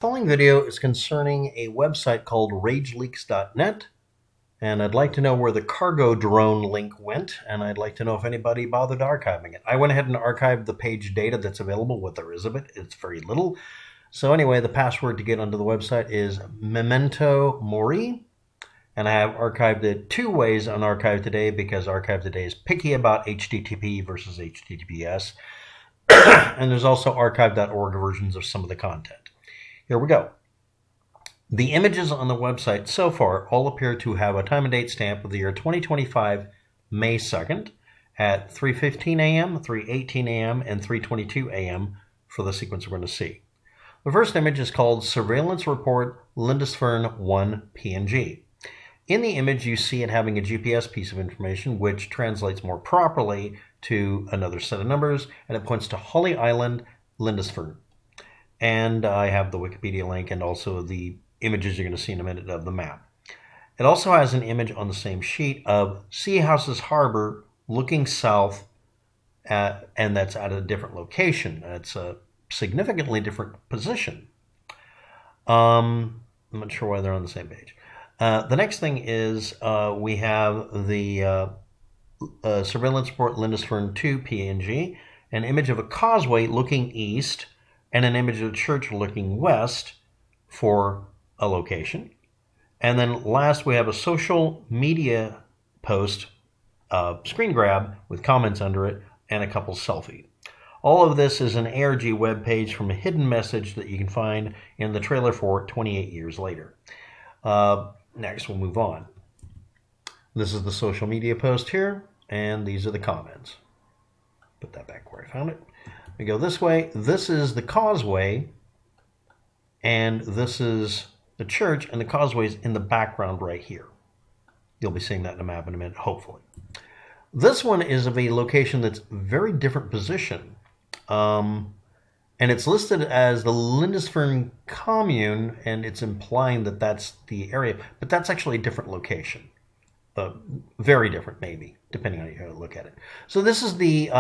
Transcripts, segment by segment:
The following video is concerning a website called rageleaks.net, and I'd like to know where the cargo drone link went, and I'd like to know if anybody bothered archiving it. I went ahead and archived the page data that's available, what there is of it. It's very little. So anyway, the password to get onto the website is mementomori, and I have archived it two ways on Archive Today because Archive Today is picky about HTTP versus HTTPS, and there's also archive.org versions of some of the content. Here we go. The images on the website so far all appear to have a time and date stamp of the year 2025, May 2nd, at 3:15 a.m., 3:18 a.m., and 3:22 a.m. for the sequence we're going to see. The first image is called Surveillance Report Lindisfarne 1 PNG. In the image, you see it having a GPS piece of information, which translates more properly to another set of numbers, and it points to Holly Island, Lindisfarne. And I have the Wikipedia link and also the images you're going to see in a minute of the map. It also has an image on the same sheet of Seahouses Harbour looking south, and that's at a different location. It's a significantly different position. I'm not sure why they're on the same page. The next thing is we have the Surveillance Report Lindisfarne 2 PNG, an image of a causeway looking east, and an image of the church looking west for a location. And then last, we have a social media post, screen grab with comments under it, and a couple selfie. All of this is an ARG web page from a hidden message that you can find in the trailer for 28 years later. Next, we'll move on. This is the social media post here, and these are the comments. Put that back where I found it. We go this way. This is the causeway, and this is the church, and the causeway is in the background right here. You'll be seeing that in a map in a minute, hopefully. This one is of a location that's very different position, and it's listed as the Lindisfarne commune, and it's implying that that's the area, but that's actually a different location. Very different, maybe, depending on how you look at it. So this is the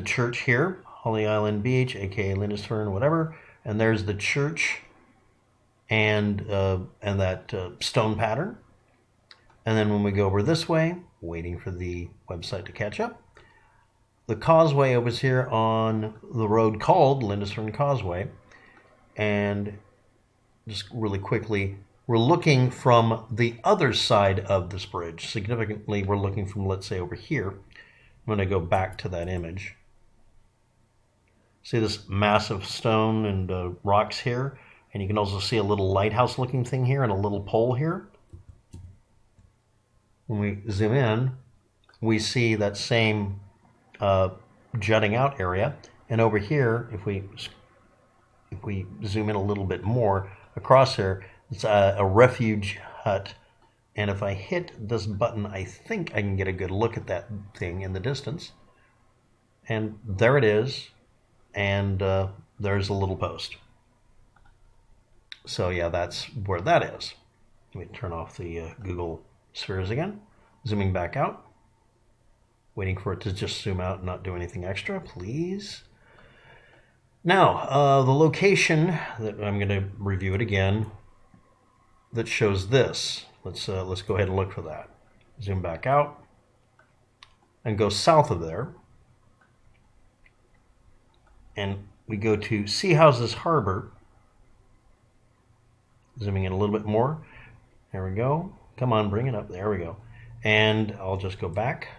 church here, Holly Island Beach, aka Lindisfarne, whatever, and there's the church and that stone pattern. And then when we go over this way, waiting for the website to catch up, the causeway over here on the road called Lindisfarne Causeway. And just really quickly, we're looking from the other side of this bridge. Significantly, we're looking from, let's say, over here. I'm going to go back to that image. See this massive stone and rocks here? And you can also see a little lighthouse looking thing here and a little pole here. When we zoom in, we see that same jutting out area. And over here, if we zoom in a little bit more across here, it's a refuge hut. And if I hit this button, I think I can get a good look at that thing in the distance. And there it is. And there's a little post. So yeah, that's where that is. Let me turn off the Google spheres again. Zooming back out. Waiting for it to just zoom out and not do anything extra, please. Now, the location that I'm going to review it again that shows this. Let's go ahead and look for that. Zoom back out and go south of there. And we go to Seahouses Harbour. Zooming in a little bit more. There we go. Come on, bring it up. There we go. And I'll just go back.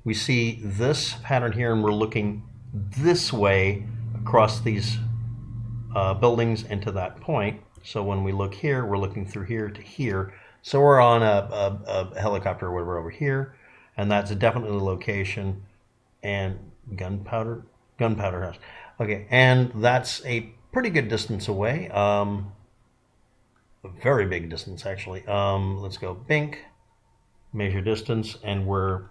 We see this pattern here, and we're looking this way across these buildings into that point. So when we look here, we're looking through here to here. So we're on a helicopter or whatever over here, and that's definitely the location. And gunpowder house. Okay, and that's a pretty good distance away. A very big distance, actually. Let's go Bink, measure distance, and we're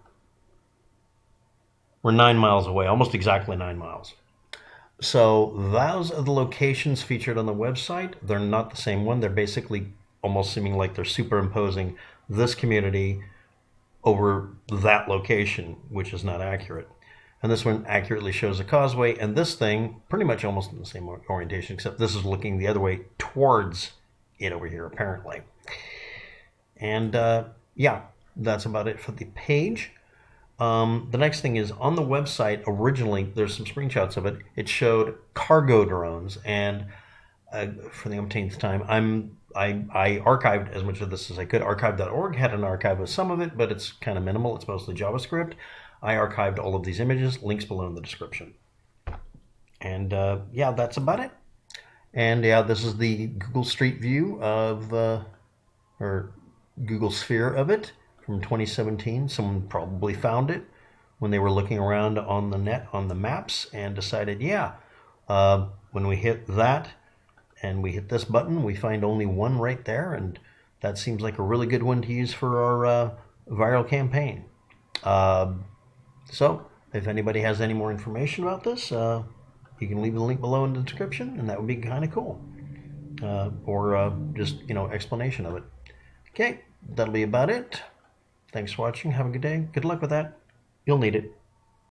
9 miles away, almost exactly 9 miles. So those are the locations featured on the website. They're not the same one. They're basically almost seeming like they're superimposing this community over that location, which is not accurate. And this one accurately shows a causeway, and this thing pretty much almost in the same orientation, except this is looking the other way towards it over here, apparently. And yeah, that's about it for the page. The next thing is on the website, originally, there's some screenshots of it. It showed cargo drones, and for the umpteenth time, I archived as much of this as I could. Archive.org had an archive of some of it, but it's kind of minimal. It's mostly JavaScript. I archived all of these images, links below in the description. And yeah, that's about it. And yeah, this is the Google Street View of, or Google Sphere of it from 2017. Someone probably found it when they were looking around on the net, on the maps, and decided, yeah, when we hit that and we hit this button, we find only one right there, and that seems like a really good one to use for our viral campaign. So if anybody has any more information about this, you can leave the link below in the description, and that would be kind of cool. Or just, explanation of it. Okay, that'll be about it. Thanks for watching. Have a good day. Good luck with that. You'll need it.